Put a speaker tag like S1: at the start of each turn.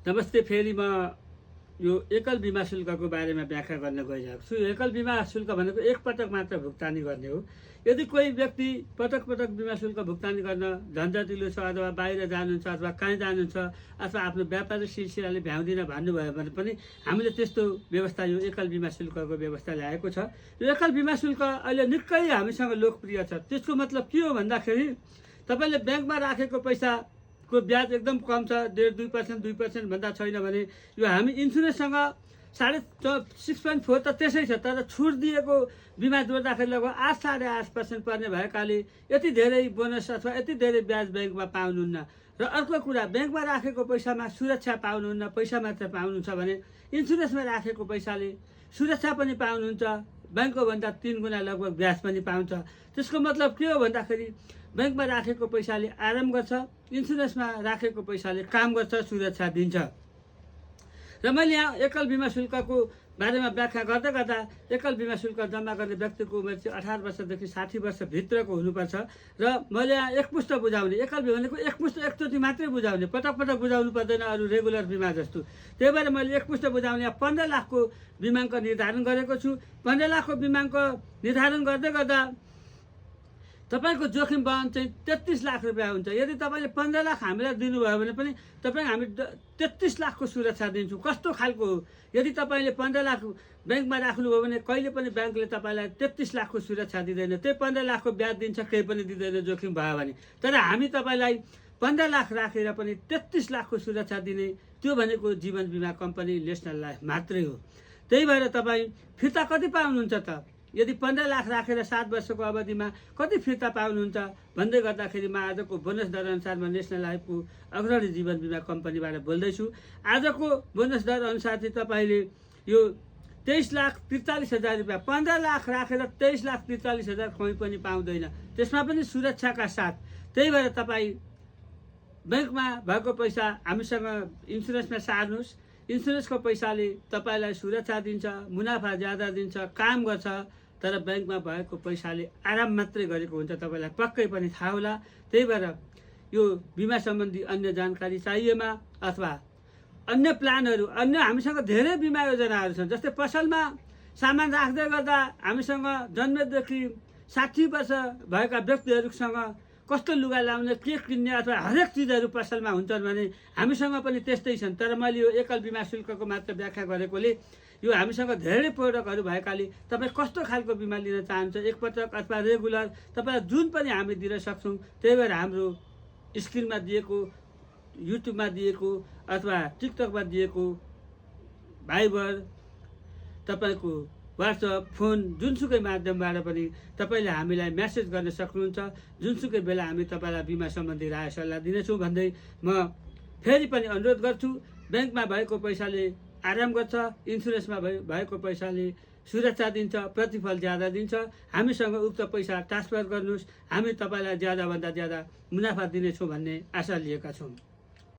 S1: नमस्ते, फेरि म यो एकल बिमा शुल्कको बारेमा व्याख्या गर्न गइरहेको छु। एकल बिमा शुल्क भनेको एकपटक मात्र भुक्तानी गर्ने हो। यदि कोही व्यक्ति पटक पटक बिमा शुल्क भुक्तानी गर्न झन्झटिलो छ, अथवा बाहिर जानुहुन्छ, अथवा कहीँ जानुहुन्छ, अथवा आफ्नो व्यापारिक सिलसिलाले भ्याउँदिन भन्नुभयो भने पनि हामीले त्यस्तो व्यवस्था, यो एकल बिमा शुल्कको व्यवस्था ल्याएको छ। यो एकल बिमा शुल्क अहिले निकै हामीसँग लोकप्रिय छ। त्यसको मतलब के हो भन्दाखेरि तपाईँले ब्याङ्कमा राखेको पैसाको ब्याज एकदम कम छ, 1.5%, 2% भन्दा छैन भने यो हामी इन्सुरेन्ससँग 6.4 त त्यसै छ, तर छुट दिएको बिमा जोड्दाखेरि लगभग 8-8.5% पर्ने भएकाले यति धेरै बोनस अथवा यति धेरै ब्याज ब्याङ्कमा पाउनुहुन्न। र अर्को कुरा, ब्याङ्कमा राखेको पैसामा सुरक्षा पाउनुहुन्न, पैसा मात्र पाउनुहुन्छ भने इन्सुरेन्समा राखेको पैसाले सुरक्षा पनि पाउनुहुन्छ, ब्याङ्कको भन्दा 3 गुणा लगभग ब्याज पनि पाउँछ। त्यसको मतलब के हो भन्दाखेरि ब्याङ्कमा राखेको पैसाले आराम गर्छ, इन्सुरेन्समा राखेको पैसाले काम गर्छ, सुरक्षा दिन्छ। र मैले यहाँ एकल बिमा शुल्कको बारेमा व्याख्या गर्दै गर्दा एकल बिमा शुल्क जम्मा गर्ने व्यक्तिको उमेर चाहिँ 18 वर्षदेखि 60 वर्ष भित्रको हुनुपर्छ। र मैले यहाँ एकमुष्ट बुझाउने, एकल बिमा भनेको एकमुष्ट एकचोटि मात्रै बुझाउने, पटक पटक बुझाउनु पर्दैन अरू रेगुलर बिमा जस्तो। त्यही भएर मैले एकमुष्ट बुझाउने 15 लाखको बिमाङ्क निर्धारण गरेको छु। 15 लाखको बिमाङ्क निर्धारण गर्दै गर्दा तपाईँको जोखिम वहन चाहिँ 33 लाख रुपियाँ हुन्छ। यदि तपाईँले 15 लाख हामीलाई दिनुभयो भने पनि हामी 33 लाखको सुरक्षा दिन्छौँ। कस्तो खालको हो, यदि तपाईँले 15 लाख ब्याङ्कमा राख्नुभयो भने कहिले पनि ब्याङ्कले तपाईँलाई 33 लाखको सुरक्षा दिँदैन, त्यही 15 लाखको ब्याज दिन्छ, केही पनि दिँदैन जोखिम भयो भने। तर हामी तपाईँलाई 15 लाख राखेर पनि 33 लाखको सुरक्षा दिने, त्यो भनेको जीवन बिमा कम्पनी नेसनल लाइफ मात्रै हो। त्यही भएर तपाईँ फिर्ता कति पाउनुहुन्छ त? यदि 15 लाख राखेर 7 वर्षको अवधिमा कति फिर्ता पाउनुहुन्छ भन्दै गर्दाखेरि म आजको बोनस दर अनुसार म नेसनल लाइफको अग्रणी जीवन बिमा कम्पनीबाट बोल्दैछु। आजको बोनस दर अनुसार चाहिँ तपाईँले यो 23,43,000 रुपियाँ, 15 लाख राखेर 23,43,000 कोही पनि पाउँदैन, त्यसमा पनि सुरक्षाका साथ। त्यही भएर तपाईँ ब्याङ्कमा भएको पैसा हामीसँग इन्सुरेन्समा सार्नुहोस्। इन्सुरेन्सको पैसाले तपाईँलाई सुरक्षा दिन्छ, मुनाफा ज्यादा दिन्छ, काम गर्छ, तर ब्याङ्कमा भएको पैसाले आराम मात्रै गरेको हुन्छ, तपाईँलाई पक्कै पनि थाहा होला। त्यही भएर यो बिमा सम्बन्धी अन्य जानकारी चाहिएमा अथवा अन्य प्लानहरू, अन्य हामीसँग धेरै बिमा योजनाहरू छन्। जस्तै पसलमा सामान राख्दै गर्दा हामीसँग जन्मेदेखि 60 वर्ष भएका व्यक्तिहरूसँग कस्तो लुगा लाउने, के किन्ने अथवा हरेक चिजहरू पसलमा हुन्छन् भने हामीसँग पनि त्यस्तै छन्। तर मैले यो एकल बिमा शुल्कको मात्र व्याख्या गरेकोले यो हामीसँग धेरै प्रोडक्टहरू भएकाले तपाईँ कस्तो खालको बिमा लिन चाहन्छ, एकपटक अथवा रेगुलर, तपाईँलाई जुन पनि हामी दिन सक्छौँ। त्यही भएर हाम्रो स्क्रिनमा दिएको, युट्युबमा दिएको अथवा टिकटकमा दिएको भाइबर, तपाईँको वाट्सएप, फोन, जुनसुकै माध्यमबाट पनि तपाईँले हामीलाई म्यासेज गर्न सक्नुहुन्छ। जुनसुकै बेला हामी तपाईँलाई बिमा सम्बन्धी राय सल्लाह दिनेछौँ भन्दै म फेरि पनि अनुरोध गर्छु, ब्याङ्कमा भएको पैसाले आराम गर्छ, इन्सुरेन्समा भएको पैसाले सुरक्षा दिन्छ, प्रतिफल ज्यादा दिन्छ। हामीसँग उक्त पैसा ट्रान्सफर गर्नुहोस्, हामी तपाईँलाई ज्यादाभन्दा ज्यादा मुनाफा दिनेछौँ भन्ने आशा लिएका छौँ।